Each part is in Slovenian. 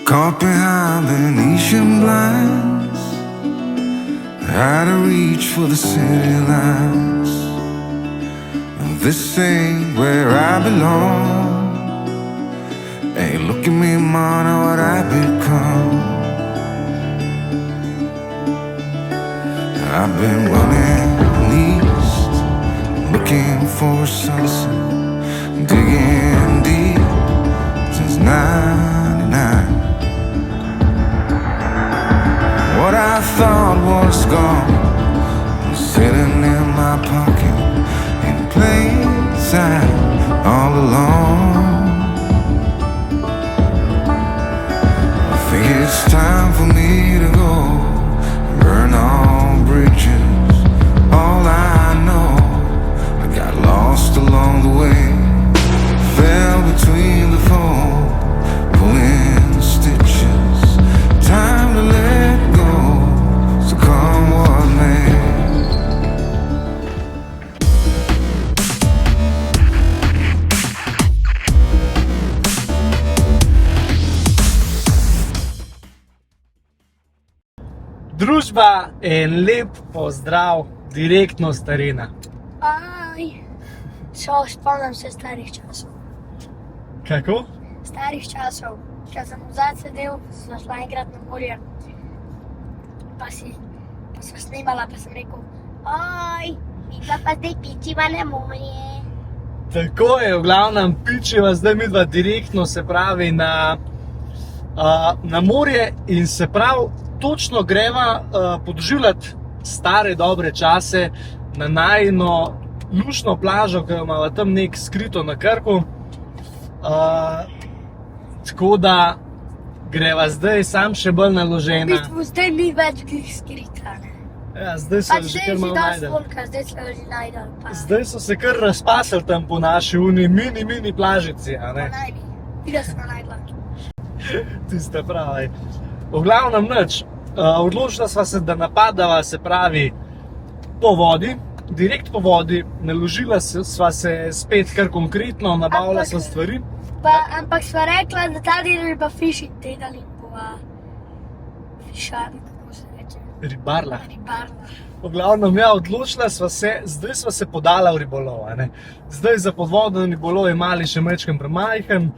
Caught behind Venetian blinds, out of reach for the city lights. This ain't where I belong. Hey, look at me, man, what I've become. I've been running east, looking for a sunset, digging deep since '99. What I thought was gone was sitting in my pocket in plain sight all along. I think it's time for me to go, burn all bridges. All I know, I got lost along the way, fell between the foam, pulling stitches. Time to let go, so come what may. Družba, en lep pozdrav direktno s terena. Spomnim se starih časov. Kako? Starih časov. Če sem vzad sedel, sem šla enkrat na morje. Pa sva snimala, pa sem rekel, mi pa zdaj pičiva na morje. Tako je, v glavnem pičiva zdaj midva direktno, se pravi na morje in se pravi točno greva podoživljati stare dobre čase na najino lušno plažo, ki jo imamo tam nek skrito na Krku. Tako da greva zdaj sam še bolj V naložena. bistvu zdaj ni več glih skrita, ne. Ja, zdaj so že kar malo najdel. Zdaj so že najdel. Zdaj so se kar razpasili tam po naši mini plažici, a ne? Bila smo najdla. Tiste pravi. V glavnem nič, odločila sva se, da napadava, se pravi, po vodi, direkt po vodi, naložila sva se spet kar konkretno, nabavila sva stvari. Ampak sva rekla, da ta del je pa fishing teden in bova fišali, kako se reče. Ribarla. Ribarla. V glavnem, ja, odločila sva se, zdaj sva se podala v ribolov, a ne. Zdaj za podvodni ribolov je mali še majčken premajhen.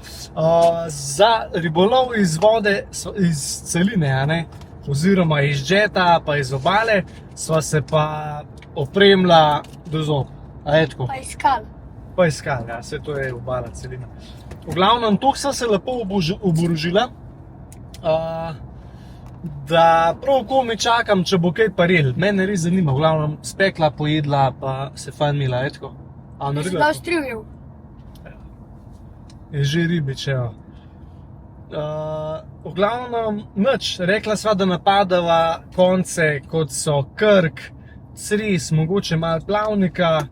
Za ribolov iz vode, iz celine, a ne, oziroma iz džeta pa iz obale, sva se pa opremila do zob. A je tako? Pa iskal. Pa iskal, ja, vse to je obala, celina. V glavnem, toliko sem se lepo oborožila, da prav komi čakam, če bo kaj paril. Mene res zanima, v glavnem spekla, pojedla, pa se fajn mila, je tako? Si ga ustrivil. Je že ribič, evo. V glavnem, nič, rekla sva, da napadava konce, kot so Krk, Cres, mogoče malo Plavnika,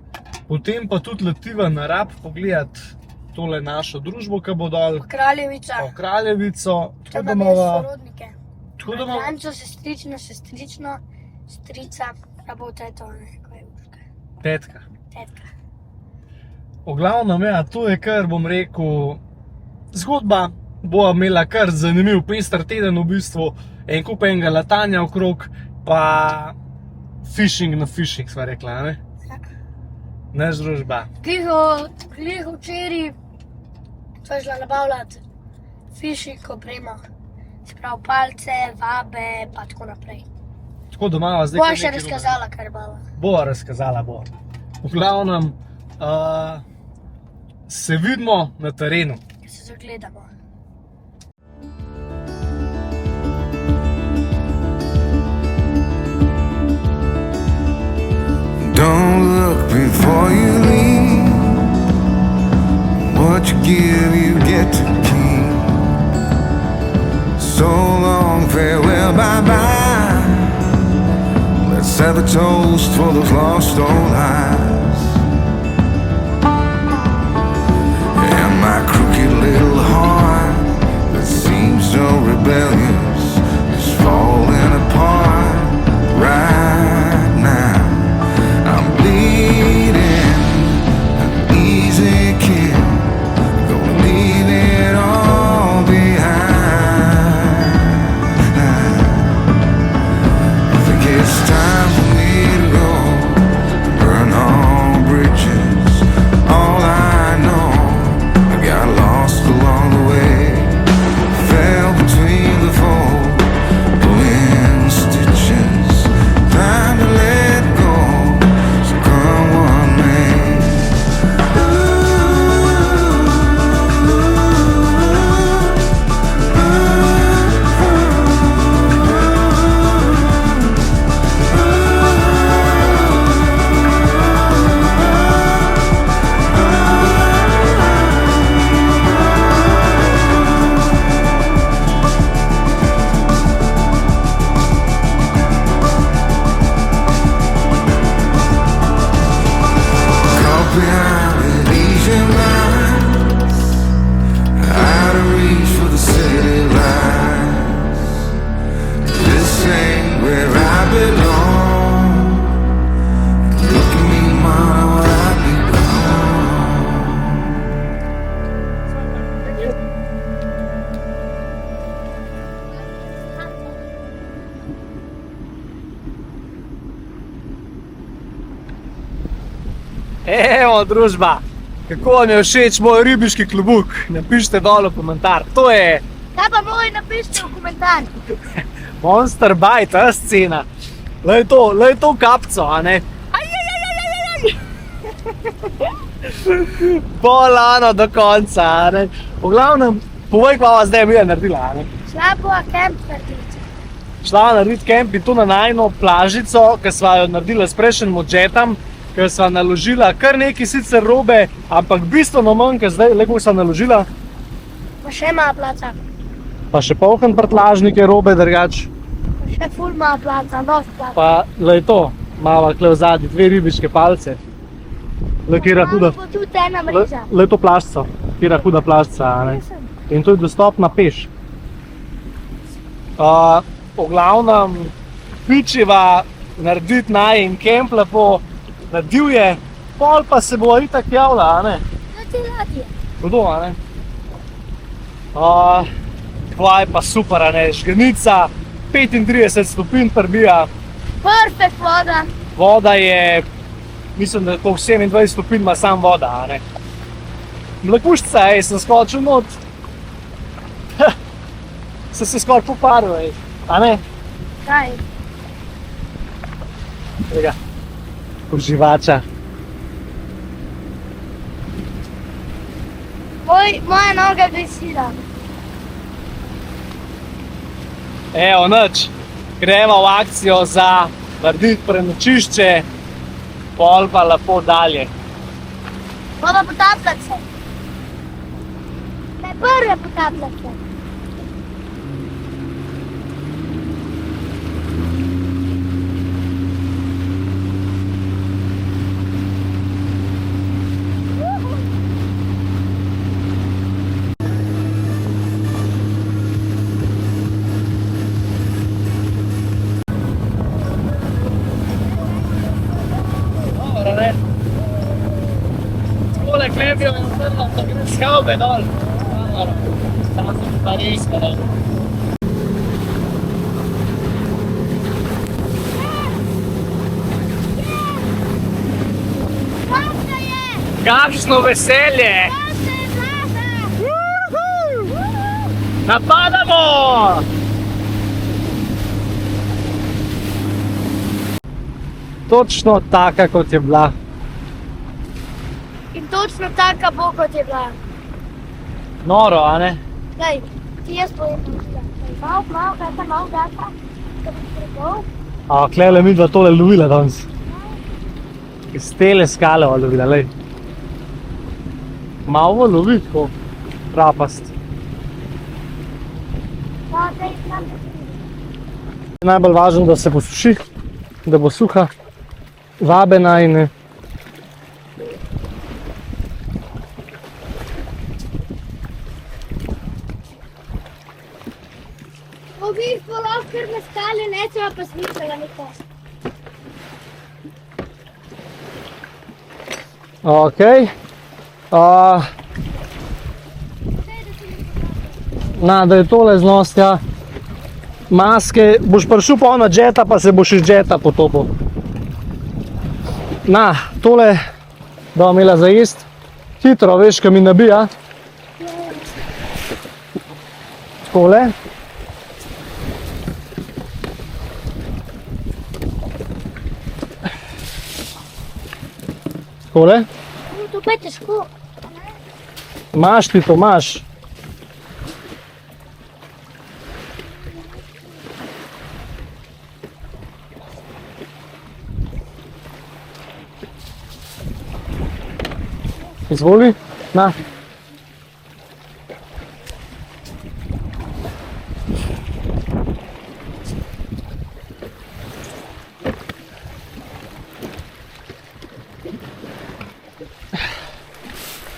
potem pa tudi letiva na Rab pogledat tole našo družbo, ki bo dol. Kraljevica. Po Kraljevico. Če imam jaz sorodnike. Tako da imam... Franco, sestrično, strica, pa bo teto, ne, ko je Urška. Tetka. Tetka. V glavnem, ja, to je kar, bom rekel, zgodba. Bova imela kar zanimiv pester teden v bistvu, en kup enega latanja okrog, pa fishing na fishing, sva rekla, ne? Ja. Naš družba. Glih včeraj sva šla nabavljati fishing opremo. Se pravi palce, vabe, pa tako naprej. Tako da imava zdaj... Bova še razkazala, kar bava. Bova razkazala, bova. V glavnem, se vidimo na terenu. Se zagledamo. Don't look before you leave. What you give, you get to keep. So long, farewell, bye-bye. Let's have a toast for those lost old lives. And my crooked little heart that seems so rebellious is falling apart right now. I'm bleeding, an easy kill, gonna leave it all behind. think it's time for me to go, burn all bridges. All I know, I got lost along the way, fell between the fold, pulling stitches. Time to let go, so come what may. Caught behind the Elysian lines, out of reach for the city lights. This ain't where I belong. Look at me, mama, what I've become. Evo, družba, kako vam je všeč moj ribiški klobuk? Napišite dol v komentar. To je Kaj pa moj napišite v komentar? Monster Bite, ta scena. Lej to kapco, a ne? Bolano do konca, a ne? V glavnem, povej, kva vas zdaj je naredila, a ne? Šla bova kemp narediti. Šla narediti kemp in tu na najno plažico, ki sva jo naredila s prejšnjim modžetom, ker sva naložila kar nekaj sicer robe, ampak bistveno manj, ker zdaj, koliko sva naložila, Pa še malo placa. pa še polhen prtlažnike robe drugač, Pa še ful malo placa, dosti placa. pa lej to, mava kle v zadnji, 2 ribiške palce. Lej, kjera huda, Bo tudi ena mreža. lej to plaščco, kjera huda plaščca, a ne? In to je dostopna peš. V glavnem, pičiva narediti najin kemp lepo, na divje, pol pa se bo itak javila, a ne? To ti ladje. Kdo, a ne? Tva je pa super, a ne? Žganica, 35 stopinj prbija, Perfekt voda. voda je, mislim, da koliko 27 stopinj ima sam voda, a ne? Mlekuščica, sem skočil not. Sem se skoraj poparil, a ne? Kaj? Tega, uživača. Moja noga glisira. Evo, nič. Greva v akcijo za narediti prenočišče, pol pa lepo dalje. Bova potapljati se. Ne prve potapljati se. Dobro, ne? Skole klebijo in vrlo, da gre skavbe dol. Samo sem pa res dol. Placa je! Kakšno veselje! Placa je placa! Napadamo! Točno taka, kot je bila. In točno taka bo, kot je bila. Noro, a ne? Daj, ti jaz povem naredila. Malo gata. Da boš prebol. A, klele midva tole lovila danes. Iz tele skale ova lovila, lej. Malo lovi, tako trapast. Da, daj, tam. Najbolj važno, da se posuši, da bo suha, vabena in V bistvu lahko kar na skali nečeva pa smišljala nekaj. okej. Na, da je tole znost, ja. maske, boš prišel pa na džeta, pa se boš iz džeta potopil. Na, tole da imela za jest. Hitro, veš, kaj mi nabija. Tole. Tole. To pa je težko. Imaš ti to, imaš. Izvoli, na.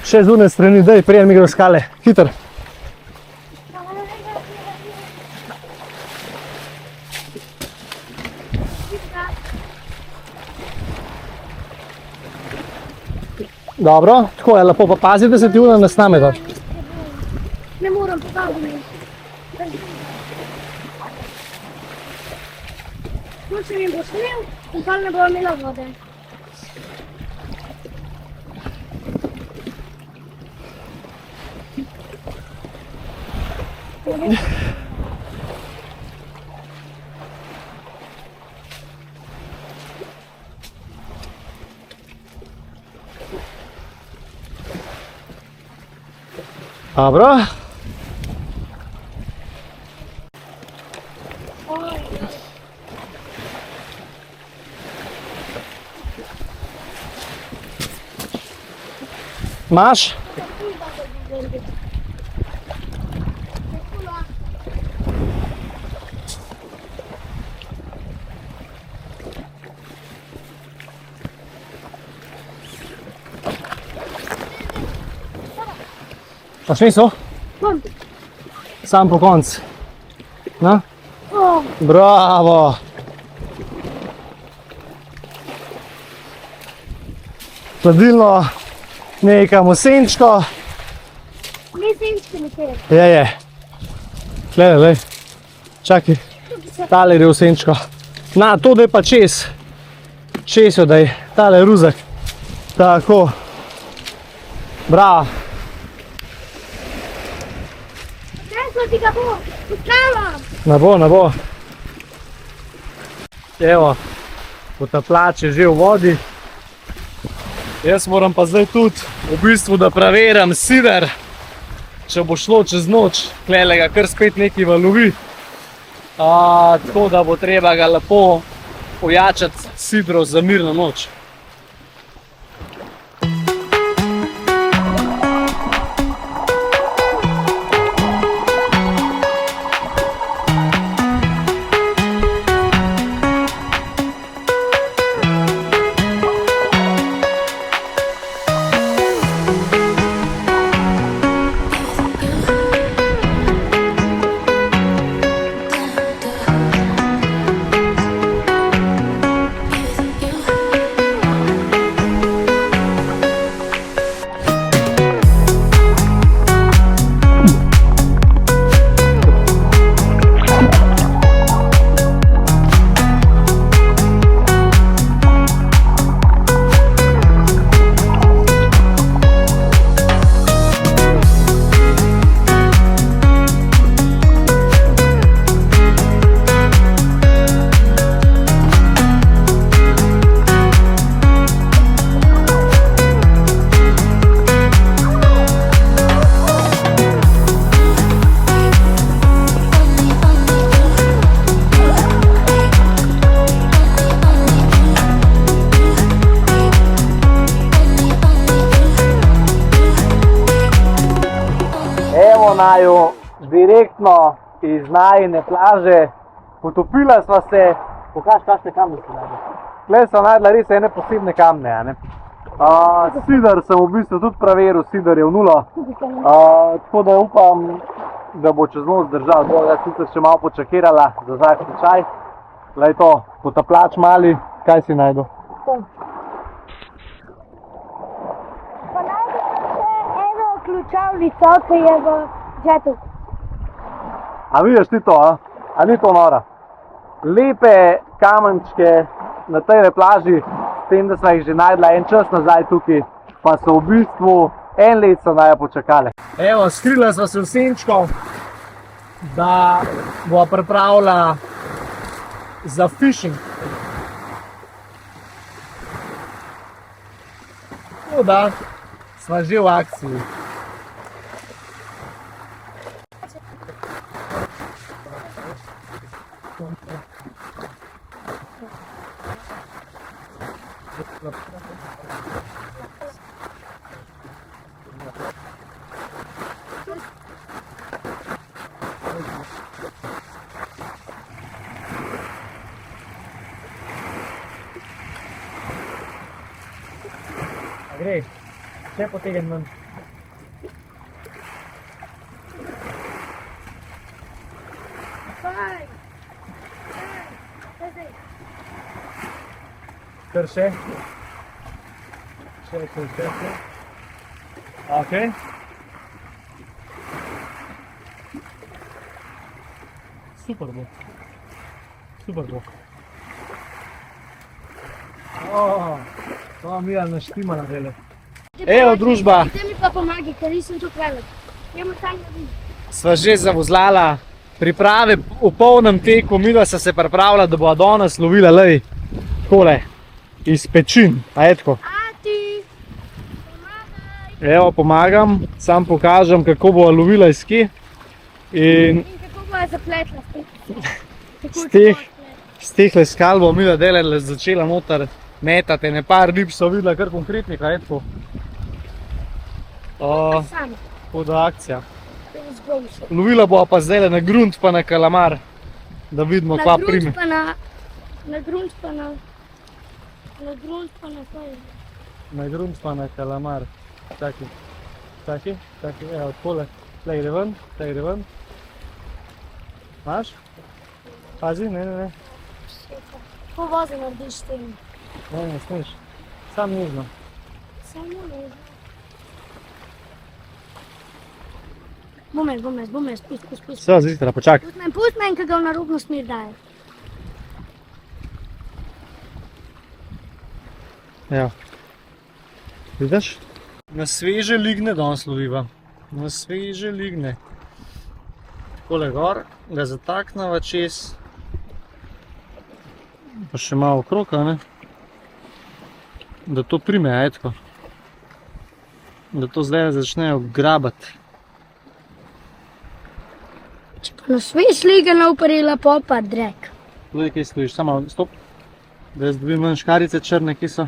Še z une strani, daj, prijem mi gre v skale, hiter. Dobro, tako je, lepo pa pazi, da se ti una ne sname to. Ne moram pokazati. Tu se mi bo snil in pa ne bo imela vode. Dobro. Imaš? Imaš misel? Bom. Sam po koncu. Na? Oh, Bravo! Hladilno, nekam v senčko. ni senčke nekaj. Je. Glej. Čakaj, tale gre v senčko. Na, to da je pa čez. Čez jo daj, tale ruzak. Tako. Bravo. Neslo ti ga bo, ustrala. Ne bo. Evo, potapljač je že v vodi. Jaz moram pa zdaj tudi v bistvu, da preverim sider, če bo šlo čez noč, tlele ga kar spet nekaj valovi. Tako da bo treba ga lepo pojačati sidro za mirno noč. Naju direktno iz najine plaže, potopila sva se, pokaži kakšne kamne si najdel. Tle sva najdela res ene posebne kamne, a ne. Sidar sem v bistvu tudi preveril, sidar je v nulo, tako da upam, da bo čez noč zdržal. Jaz sicer še malo počakirala za zahti čaj. Glej to, potapljač mali, kaj si najdel? Pa najdel sem še eno ključavnico, ki je v džetu. A vidiš ti to, a? A ni to nora? Lepe kamenčke na tej plaži, s tem, da sva jih že najdla en čas nazaj tukaj, pa so v bistvu en let so naj počakale. Evo, skrila sva se v senčko, da bova pripravila za fishing. Tako da sva že v akciji. Gre, še potegnem ven. Kar še? Še. Ok. Super bo. To mi je naštima na delu. Evo, družba. Te mi pa pomagi, ker nisem tukaj velik. Jemo tam na vidi. Sva že zavozlala priprave v polnem teku, midva sta se pripravila, da bova danes lovila lej takole iz pečin. A je tako? Ati, pomagaj. Evo, pomagam, sam pokažem, kako bova lovila iz kje. In kako bo zapletla z teh skal bomo midva delali začela noter metati. Ne par rib so videla kar konkretnih, a je tako? Sam. Pod akcija. Lovila bova pa zdaj na grunt pa na kalamar, da vidimo, kva prime. Na grunt pa na kaj? Na grunt pa na kalamar. Čaki, evo, takole. Tlej gre ven. Imaš? Pazi, ne. Ko vozi narediš s tem? Ne smeš. Sam nežno. Samo nežno. Bumeš, pust. Vse, zritra, počakaj. Pust men, ki ga v narobno smer daje. Evo. Vidiš? Na sveže ligne danes loviva. Na sveže ligne. Takole gor, ga zatakneva čez. Pa še malo okrog, a ne? Da to prime, a je tako. Da to zdaj začnejo grabati. Če pa na svež liga ne uparila, pa drek. Glej, kje stojiš, samo stop. Da jaz dobim ven škarice črne, ki so.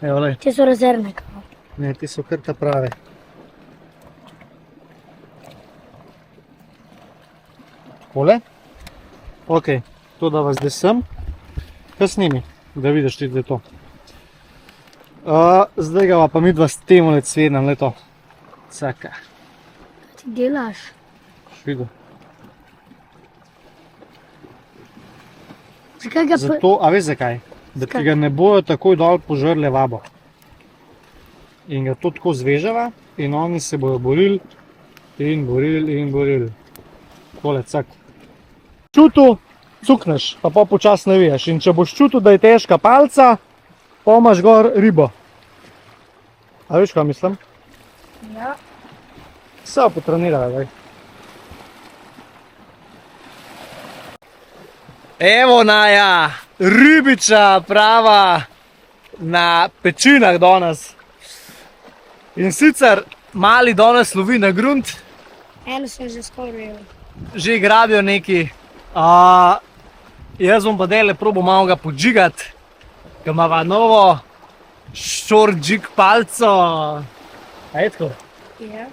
Evo, lej. Te so rezervne. Ne, ti so kar ta prave. Takole. Ok, to da vas zdaj sem. Kaj snimi, da vidiš ti, da je to. Zdaj ga pa midva s temole cvednem, le to. Caka. Ti delaš? Švido. Zakaj ga Zato, a veš zakaj? Da ti ga ne bojo takoj dol požrle vabo. In ga to tako zvežava in oni se bojo borili in borili. Takole, cak. Čutil, cukneš, pa počas naviješ. In če boš čutil, da je težka palca, pa imaš gor ribo. A veš, kaj mislim? Ja. Vse potrenirala, daj. Evo Naja, ribiča prava na pečinah danes. In sicer mali danes lovi na grunt. Eno sem že skoraj. Že grabijo neki. Jaz bom pa dele probal malo ga podžigati. Ga imava novo short jig palco. A je tako? Ja.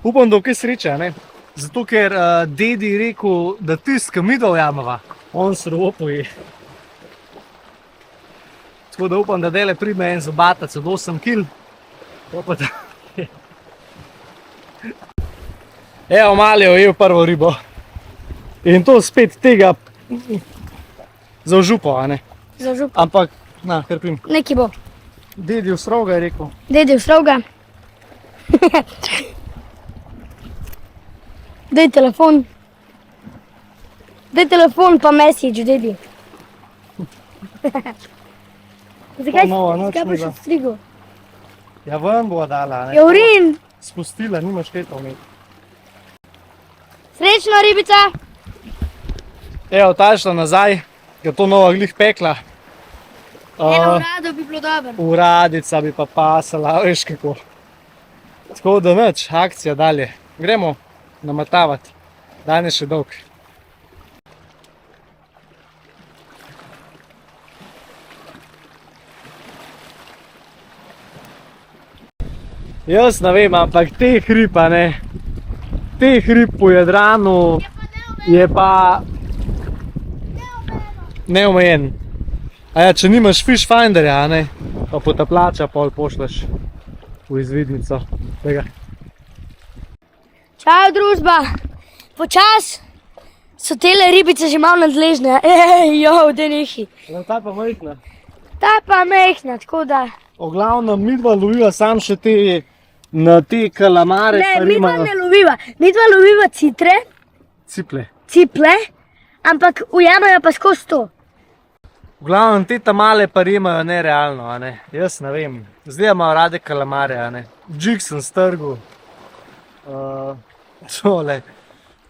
Upam, da v kaj sreče, ne? Zato, ker dedi je rekel, da tist, ki midva ujameva, on surovo poje. Tako da upam, da dele prime en zobatac od 8 kil. Evo, mali je ujel prvo ribo. In to spet tega za v župo, a ne? Za žup. Ampak, na, kar prim. Neki bo. Dedi v sroga je rekel. Dedi v sroga. Daj telefon. Daj telefon pa message, dedi. Zakaj boš odstrigel? Ja, ven bo dala, ne? Je urin. Spustila, nimaš kaj to imeti. Srečno, ribica. Evo, ta je šla nazaj, ker to nova glih pekla. Eno urado bi bilo dobro. Uradica bi pa pasala, veš kako. Tako da nič, akcija dalje. Gremo namatavati. Dan je še dolg. Jaz ne vem, ampak teh rib, a ne, teh rib po Jadranu je pa neomejen. A ja, če nimaš fish finderja, a ne, pa potapljača pol pošleš v izvidnico. Tega. Čau, družba. Počas so tele ribice že malo nadležne. Jo, da nehi. Ta pa majhna. Ta pa mehna, tako da. V glavnem, midva loviva sam še te, na te kalamare. Ne, midva ne loviva. Midva loviva citre, Ciple. ciple, ampak ujamajo pa skozi to. V glavnem, te ta male pa rimajo nerealno, a ne. Jaz ne vem. Zdaj imajo rade kalamare, a ne. Džig sem strgal. Tole.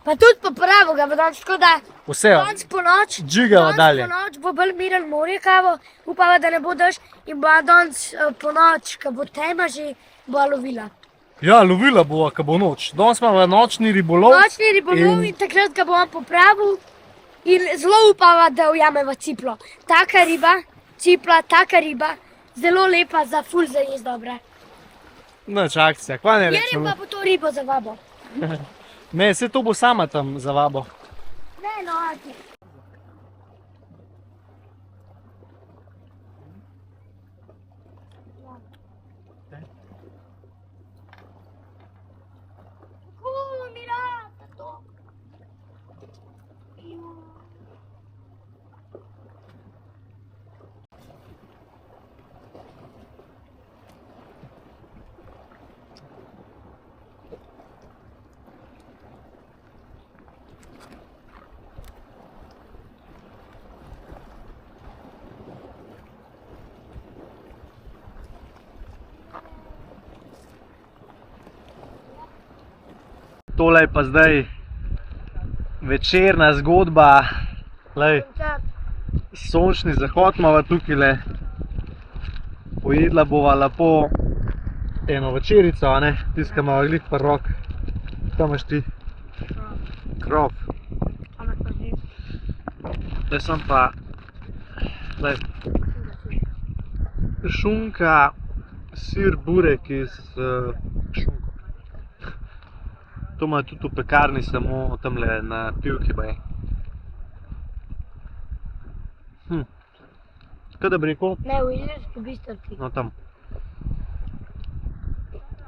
Pa tudi po pravo ga bo danes, tako da Vse, danes po noč, džigava dalje. po noč bo bolj miren morje kavo, upava, da ne bo dež in bo danes po noč, ko bo tema že, bo lovila. Ja, lovila bova, ko bo noč. Danes imamo nočni ribolov. Nočni ribolov in takrat ga bom popravil in zelo upava, da ujameva ciplo. Taka riba, cipla, taka riba, zelo lepa, za ful za jez dobra. Nič, akcija, kva ne Jerim rečemo. pa bo to ribo za vabo. Ne, vse to bo sama tam za vabo. Ne, no, ati. Tole je pa zdaj večerna zgodba. Lej, sončni zahod imava tukajle. Pojedla bova lepo eno večerico, a ne, tiska imava glih par rok. Tam imaš ti krop. Zdaj sem pa, lej, šunka, sir, burek iz šunko. To imajo tudi v pekarni, samo tamle na pivki baje. Kaj da bi rekel? Ne, v Ilirski Bistrici. No tam.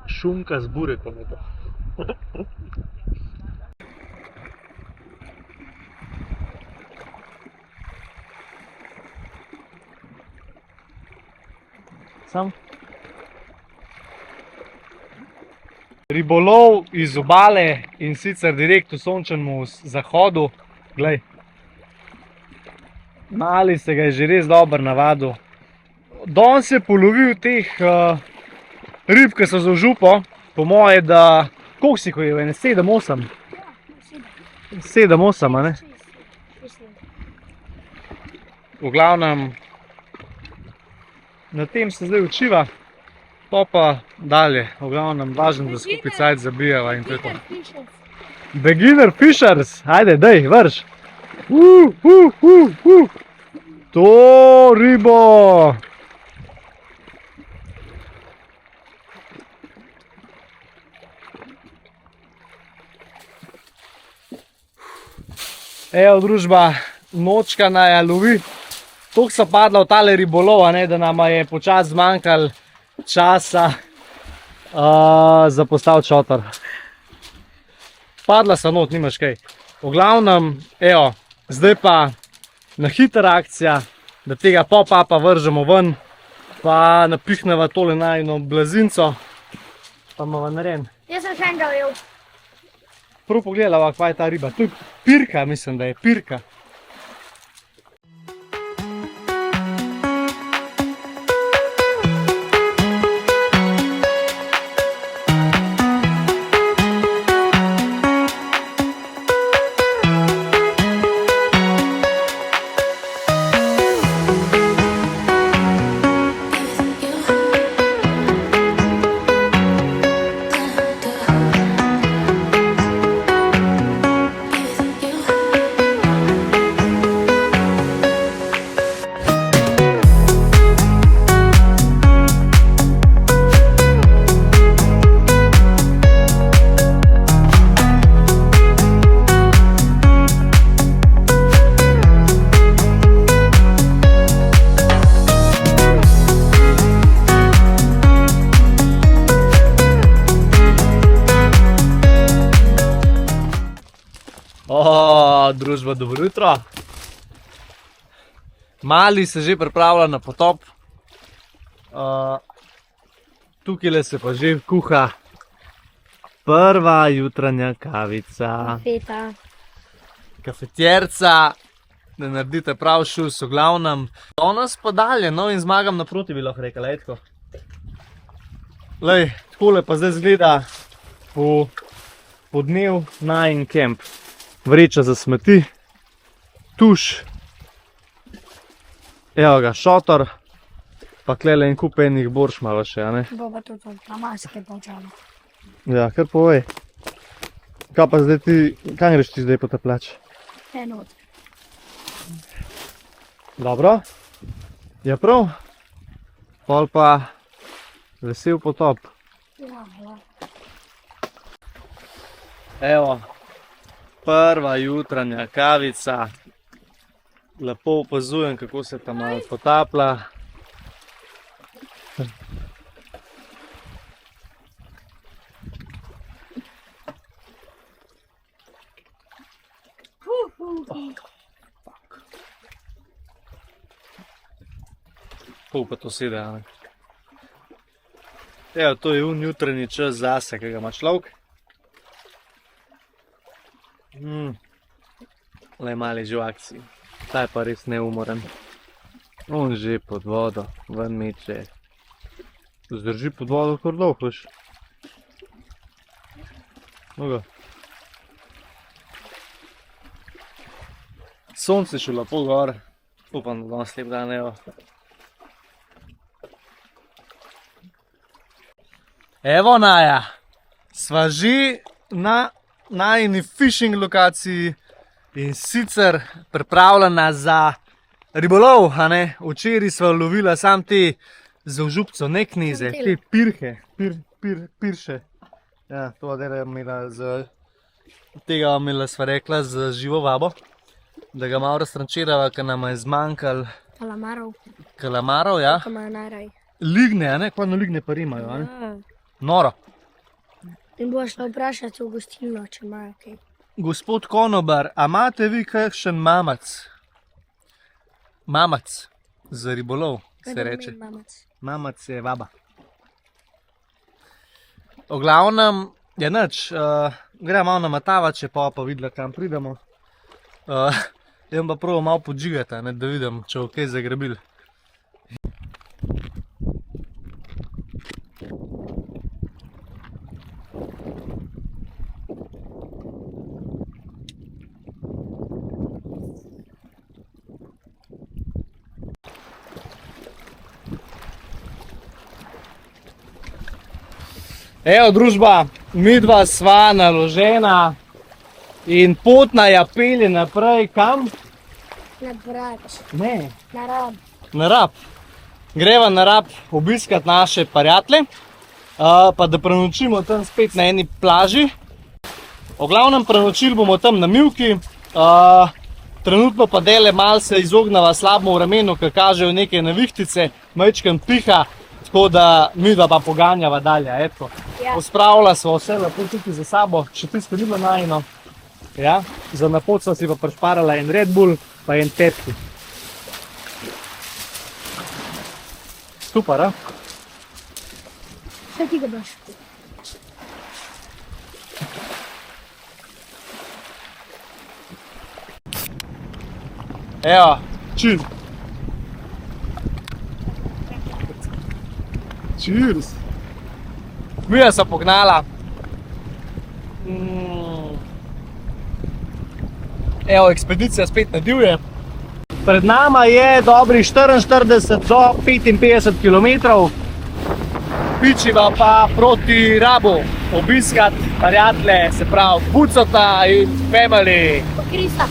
Šunka z burekom je to. Sam. Ribolov iz obale in sicer direkt v sončnemu zahodu. Glej. Mali se ga je že res dobro navadil. Danes je polovil teh rib, ki so za župo. Po moje, da... Koliko si ho je? 7-8? 7-8, a ne? V glavnem, na tem se zdaj učiva. To pa dalje, v glavnem, važno, da skupaj cajt zabijava in to je to. Beginner fishers, ajde, dej, vrš. To ribo! Evo, družba, nočka naj lovi. Toliko so padla v tale ribolov, a ne, da nama je počas zmanjkalo časa za postaviti šotor. Padla so not, nimaš kaj. V glavnem, evo, zdaj pa na hitra akcija, da tega pop-upa vržemo ven Pa napihneva tole najino blazinco, pa bomo naredili. Jaz sem še enega ujel. Prav pogledala, kva je ta riba. To je pirka, mislim, da je pirka. Družba, dobro jutro. Mali se že pripravlja na potop. Tukaj se pa že kuha prva jutranja kavica. Feta. Kafetjerca, da naredite prav šus v glavnem. Danes pa dalje, no in zmagam naproti, bi lahko rekla, etko. Lej, takole pa zdaj zgleda po dnev najin kemp. Vreča za smeti, tuš, evo ga, šotor, pa klele en kup enih borš malo še, a ne? Bo pa tudi na maske počalo. Ja, kar povej. Kaj pa zdaj ti, kaj greš ti zdaj potapljač? Enot. Dobro, je prav? Pol pa vesel potop. Ja, ja. Evo. Prva jutranja kavica, lepo opazujem, kako se tam malo potaplja. Kako pa to sede, a ne? Evo, to je jutranji čas zase, ki ga ima človek. Le mali že v akciji, ta je pa res neumoren. On že pod vodo, ven meče. Zdrži pod vodo kar dolgo, veš. Noga. Sonce še lepo gor, upam, da danes lep dan, evo. Evo, Naja, sva že na najini fishing lokaciji in sicer pripravljena za ribolov, a ne? Včeraj sva lovila sam te zaužupco, ne kneze, te pirhe, pirše. Ja, to je imela z tega imela sva rekla z živo vabo, da ga malo raztrančirava, ker nam je zmanjkalo kalamarov, ja. Ligne, a ne? Kvadno ligne pa imajo, a ne? Ja. Noro. In bo šla vprašati v gostilno, če imajo kaj. Gospod konobar, a imate vi kakšen mamac? Mamac za ribolov, se reče. Mamac je vaba. V glavnem je nič, gremo malo namatavati, če pa videla, kam pridemo. Idem pa prvo malo podžigati, da vidim, če bo kaj zagrabil. Evo, družba, midva sva naložena in pot naju pelje naprej, kam? Na Brač. Ne. Na Rab. Na Rab. Greva na Rab obiskat naše prijatelje, pa da prenočimo tam spet na eni plaži. V glavnem prenočili bomo tam na Mivki, trenutno pa dele malo se izognava slabemu vremenu, ker kažejo neke nevihtice, majčken piha, tako da midva pa poganjava dalje, eto. Ja. Pospravila sva vse lepo tukaj za sabo, še tisto ni bilo najino. Ja, za napot sva si pa prišparala en Red Bull, pa en Pepsi. Super, a? Kaj ti ga daš? Evo, čin. Cheers. Mija sem pognala. Evo, ekspedicija spet na divje. Pred nama je dobrih 44 do 55 km. Pičiva pa proti Rabu obiskat prijatelje, se pravi Bucota in family. Pa Krista.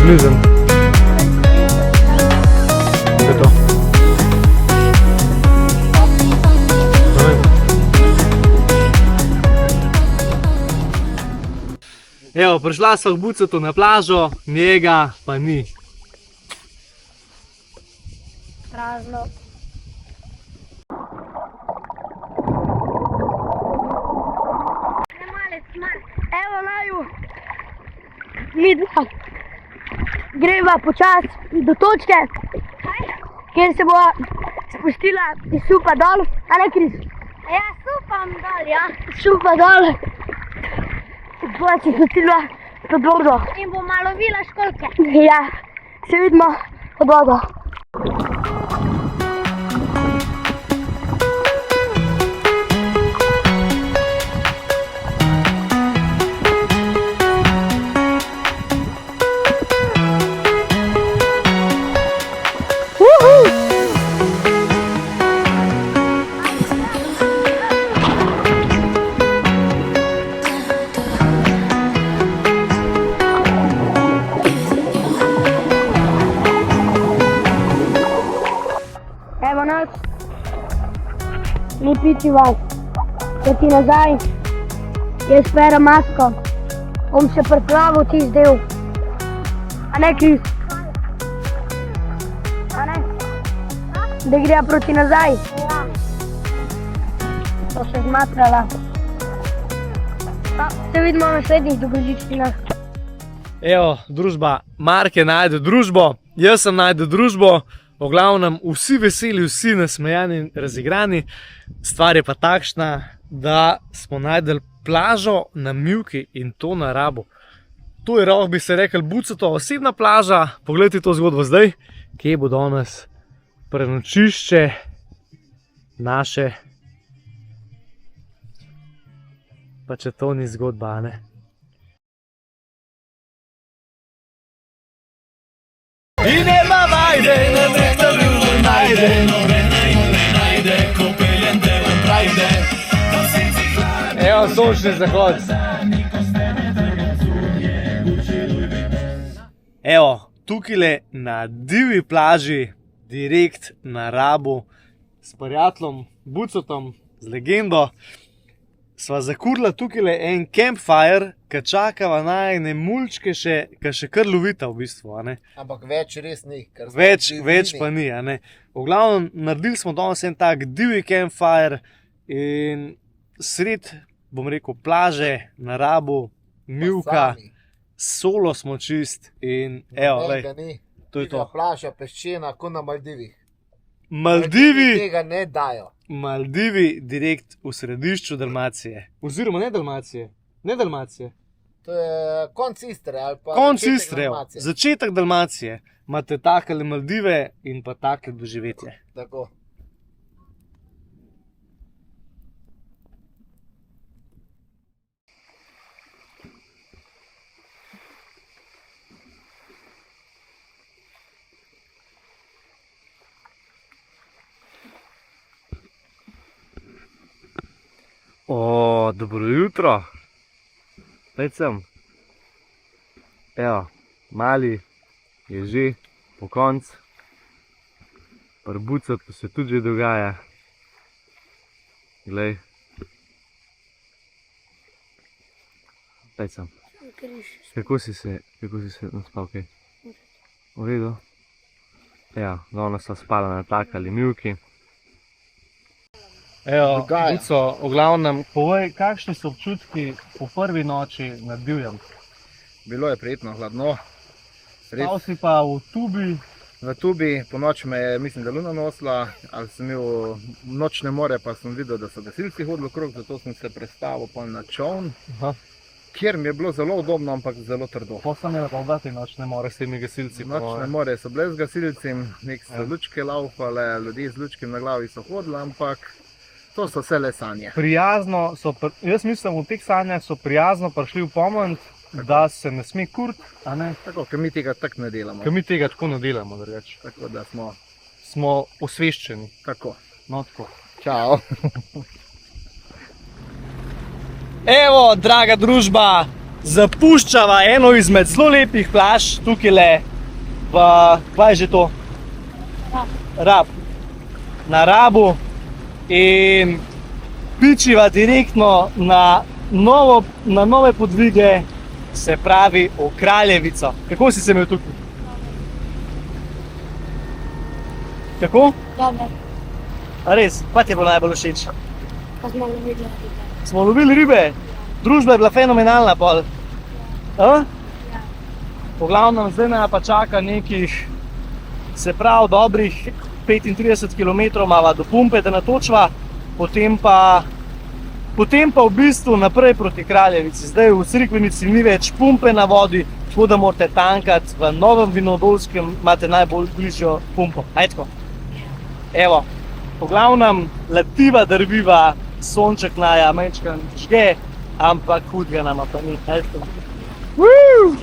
Blizen. To je to. Evo, prišla sva k Bucotu na plažo, njega pa ni. Prazno. Evo naju. Midva. Greva počas do točke, kjer se bo spustila iz supa dol, a ne Kris? Ja, supam dol, ja. Supa dol. Potem se spustila pod vodo. In bo malo lovila školjke. Ja, se vidimo pod vodo. Evo nas, mi pičiva, poti nazaj, jaz perem masko, bom še preplavil tisti del, a ne Kris? A ne? Da gre proti nazaj? Ja. To se zmatrala. Se vidimo na naslednjih dogodivščinah. Evo, družba, Marke najde družbo, jaz sem najde družbo. V glavnem, vsi veseli, vsi nasmejani in razigrani. Stvar je pa takšna, da smo najdeli plažo na Mivki in to na Rabu. To je bi se rekel Bucotova osebna plaža. Poglejte to zgodbo zdaj, kje bo danes prenočišče naše. Pa če to ni zgodba, ne? In nema vajde, ne nekdo drugo najde, najde, ko peljem te v prajde. Evo, sončni zahod. Evo, tukajle na divji plaži, direkt na Rabu, s prijateljem Bucotom, z legendo, sva zakurila tukajle en campfire, ki čakava najne mulčke še, ki še kar lovita v bistvu, a ne. Ampak več res ni. Več pa ni, a ne. V glavnem, naredili smo danes en tak divji campfire in sred, bom rekel, plaže na Rabu, Mivka, solo smo čist in evo, lej, to je to. Plaža peščena, kot na Maldivih. Maldivi tega ne dajo. Maldivi direkt v središču Dalmacije. Oziroma ne Dalmacije, To je konc Istre ali pa Konc začetek Istre, Dalmacije. začetek Dalmacije. Imate takele Maldive in pa take doživetje. Tako. O, dobro jutro. Leď sem. Evo, mali je že po koncu. Prbucat pa se tudi že dogaja. Glej. Leď sem. Kako si se naspal, kaj? V redu? Ja, ona sta spala na takali mivki. Evo, Dogaja. Buco, v glavnem, povej, kakšni so občutki po prvi noči nad divjem? Bilo je prijetno, hladno. Spal si pa v tubi, V tubi, po noči me je, mislim, da luna nosila, ali sem imel nočne more, pa sem videl, da so gasilci hodili okrog, zato sem se prestavil pa na čoln, aha, kjer mi je bilo zelo udobno, ampak zelo trdo. pa sem imel pa obati nočne more s temi gasilci. Nočne more so bile z gasilci, nek so Ja. lučke laufale, ljudje z lučkim na glavi so hodili, ampak to so vse le sanje. Prijazno so, jaz mislim, v teh sanjah so prijazno prišli v pomen, da se ne sme kurt, a ne? Tako, ker mi tega tako ne delamo. Ker mi tega tako ne delamo, drugače. Tako da smo Smo osveščeni, tako. no tako. Čau. Evo, draga družba, zapuščava eno izmed zelo lepih plaž, tukaj le, kaj je že to? Rab. Na Rabu in pičiva direktno na nove podvige, se pravi v Kraljevico. Kako si se imel tukaj? Kako? Dobro, A res, pa ti je bilo najbolj všeč? pa smo lovili ribe. Smo lovili ribe, družba je bila fenomenalna pol. A? Ja. V glavnem, zdaj me pa čaka nekih, se pravi, dobrih 35 km imava do pumpe, da natočva, potem pa v bistvu naprej proti Kraljevici. Zdaj v Crikvenici ni več pumpe na vodi, tako da morate tankati v Novem Vinodolskem, imate najbolj bližjo pumpo. Ajde. Evo, v glavnem, letiva, drviva, sonček naja, mečkan žge, ampak hudega nama pa ni. Ajde. Woo!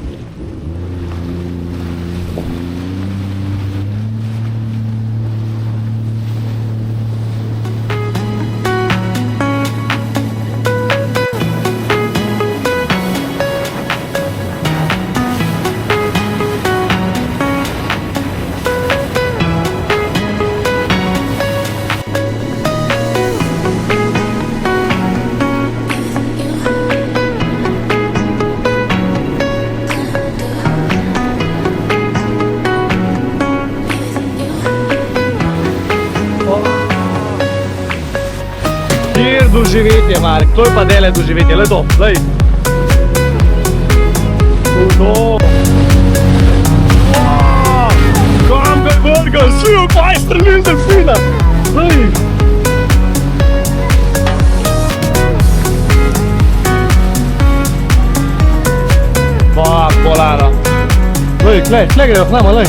Kjer doživetje, Marek, to je pa dele doživetje, le to, lej. No. Kam ga je vrgal, svijo, pa je strelil delfina, lej. Pa, polana. Lej, tle grejo k nama, lej.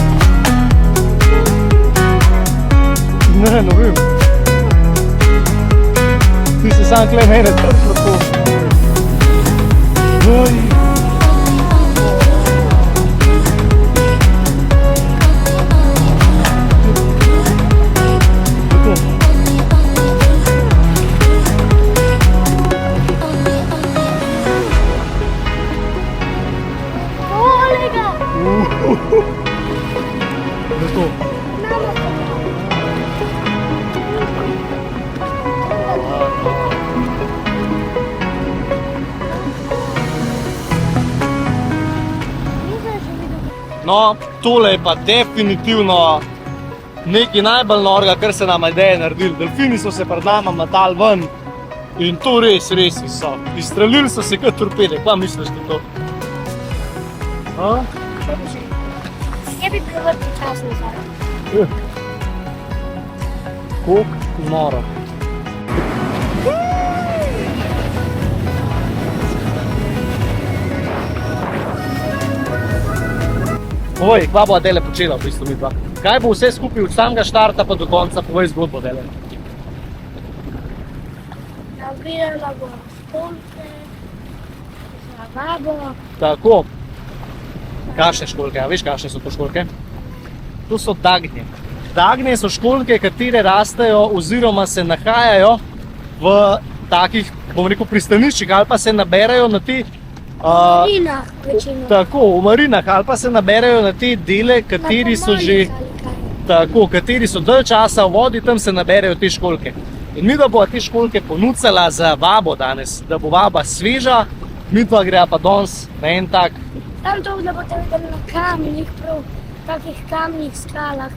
Ne vem. Ti se sam kle mene trč lahko. Oj. Kolega! Zato. No, tole je pa definitivno nekaj najbolj norega, kar se nam je naredili. Delfini so se pred nama metali ven in to res visoko. Izstrelili so se kot torpede, kaj misliš ti to? A? Je bi prevrti čas nazaj. Koliko noro. Povej, kva bo dele počela v bistvu midva? Kaj bo vse skupaj od samega štarta pa do konca, povej zgodbo dele. Nabirala bo školjke, za babo. Tako. Kakšne školjke, a veš kakšne so to školjke? To so dagnje. Dagnje so školjke, katere rastejo oziroma se nahajajo v takih, bom rekel, pristaniščih ali pa se naberajo na te Marinah večino. tako, v marinah ali pa se naberajo na te dele, kateri so že tako, kateri so dalj časa v vodi, tam se naberajo te školjke. In midva bova te školjke ponudila za vabo danes, da bo vaba sveža, midva gre pa danes na en tak. Tam to, da boste videli na kamnih, prav takih kamnih skalah,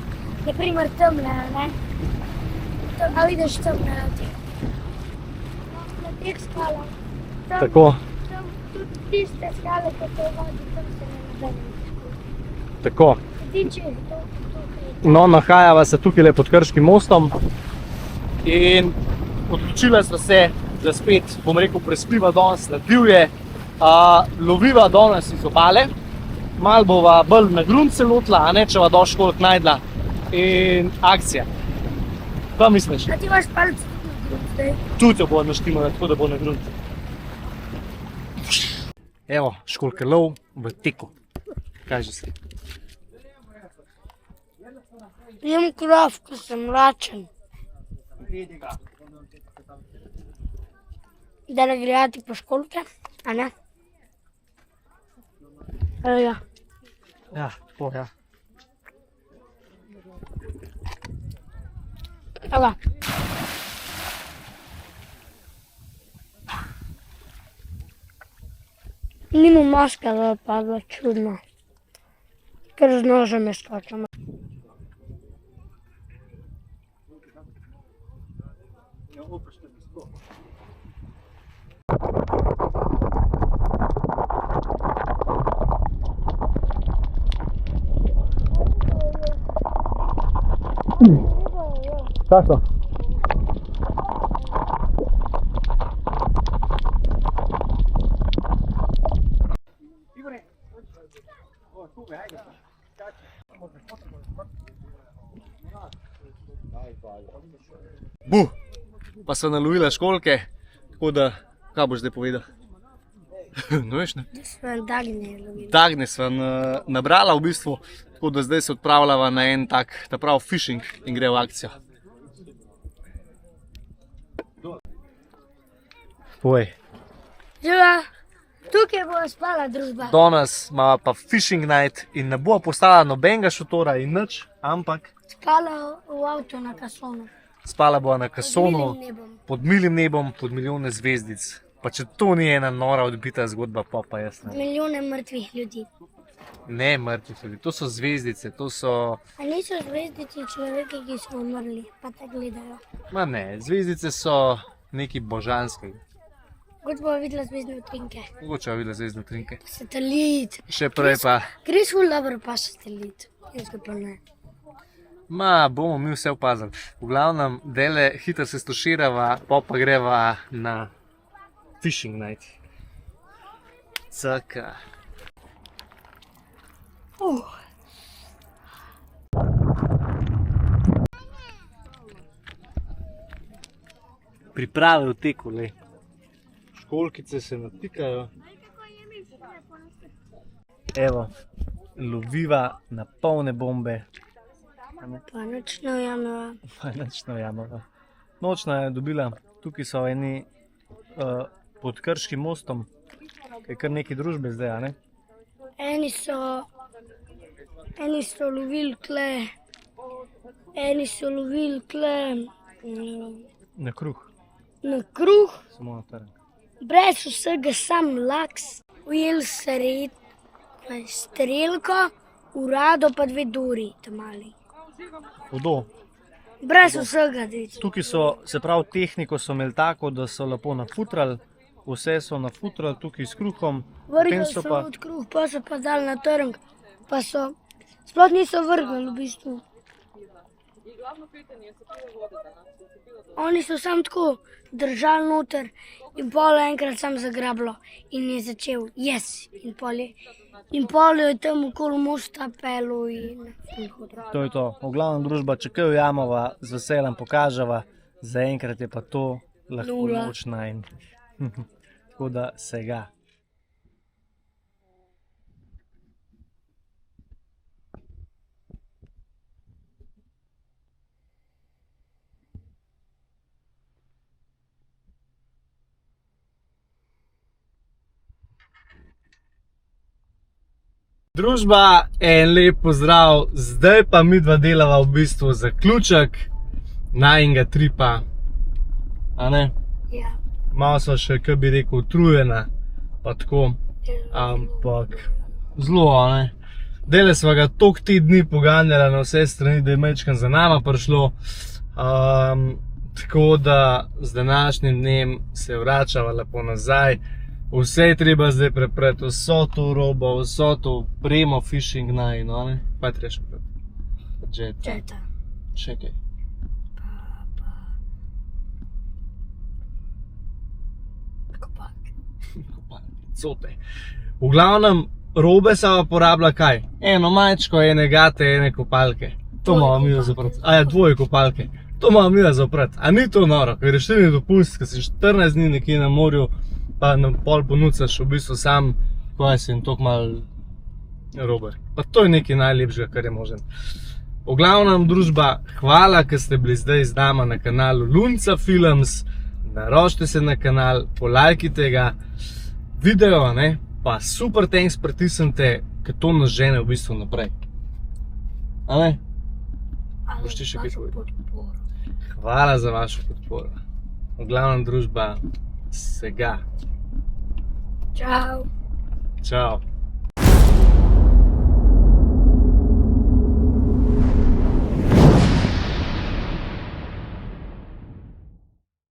naprimer temne, ne? A vidiš temne na teh skalah. Tam, Tako, tam tudi tiste skale, ki so v vodi, tam se ne naberajo. tako. Tiče jih tukaj. No, nahajava se tukaj pod Krškim mostom in odločila sva se, da spet, bom rekel, prespiva danes na divje, loviva danes iz obale, malo bova bolj na grunt se lotila, a ne, če va dosti školjk najdla in akcija. Kaj misliš? A ti imaš palce zdaj? Tudi jo bo naštimala, tako da bo na grunt. Evo, školjke lov v teku. Kaj že si? Jem krov, ko sem lačen. Da ne gledati po školjke, a ne? Ja. Ja, tako, ja. Evo. Nima maska, da je padla čudno. Ker z nožem je skočila. Kaj so? Buh! Pa so nalovila školjke, tako da, kaj boš zdaj povedal? No veš, ne? Da smo dagne lovili. Dagne sva nabrala v bistvu, tako da zdaj se odpravljava na en tak, ta prav fishing in gre v akcijo. Povej. Živa, tukaj bo spala družba. Danes imava pa fishing night in ne bo postala nobenega šotora in nič, ampak Spala v avtu na kasonu. spala bova na kasonu, Milim nebom. pod milim nebom, pod milijone zvezdic. Pa če to ni ena nora odbita zgodba, pa jaz ne. Milijone mrtvih ljudi. Ne mrtvih ljudi, to so zvezdice, to so... A niso zvezdici človeki, ki so umrli, pa te gledajo. Ma ne, zvezdice so nekaj božanskega. Kot bo videla zvezdne utrinke. Mogoče bova videla zvezdne utrinke. Satelit. Še prej pa, Greš ful dobro pa satelit. Jaz ga pa ne. ma bomo mi vse opazili. V glavnem, dele hitro se stoširava, pa greva na fishing night. Caka. Priprave v teku, le. Školjkice se natikajo. Evo, loviva na polne bombe. Pa nočno jameva. Pa nočno jamova. Nočna je dobila, tukaj so eni pod Krškim mostom, je kar neki družbe zdaj, a ne? Eni so lovili kle. Eni so lovili kle Na kruh, na kruh. samo na trn. Brez vsega sam laks. Ujel strelko, urado pa 2 duri tam mali. Hudo. Brez vsega, dec. Tukaj so, se pravi, tehniko so imeli tako, da so lepo nafutrali, vse so nafutrali tukaj s kruhom. Vrgli so od kruh, pa so pa dali na trg. Pa so, sploh niso vrgli v bistvu. Oni so sam tako držali noter in pol enkrat sam zagrablo in je začel yes. In pol je tam okoli mosta pelo in hodil. To je to. V glavnem družba, če kaj ujamova, z veseljem pokaževa, zaenkrat je pa to lahko Nula. noč najin. Tako da se ga. Družba, en lep pozdrav, zdaj pa midva delava v bistvu zaključek najinga tripa, a ne? Ja. Malo sva še, kaj bi rekel, utrujena, pa tako, ampak zelo, a ne? Dele sva ga toliko te dni poganjala na vse strani, da je majčkeno za nama prišlo, tako da z današnjim dnem se vračava lepo nazaj. Vse je treba zdaj prepreti, vso to robo, vso to premo fishing najino, a ne? Pa je treba še preti. Jeta. Jeta. Še kaj. Cote. V glavnem, robe se uporablja kaj? Eno majčko, ene gate, ene kopalke. To imamo mi zaprati. Ja, dvoje kopalke. To imamo mi zaprati. A ni to noro, ker je štirni dopust, ker si 14 dni nekje na morju, pa na pol ponucaš v bistvu sam, ko si in toliko malo robe. Pa to je nekaj najlepšega, kar je možen. V glavnem, družba, hvala, ker ste bili zdaj z nama na kanalu Lunca Films. Naročite se na kanal, polajkite ga. Video, ne, pa super thanks pritisnite, ker to nas žene v bistvu naprej. A ne? Boš ti še kaj povedal? Hvala za vašo podporo. V glavnem, družba, se ga. Čau. Čau.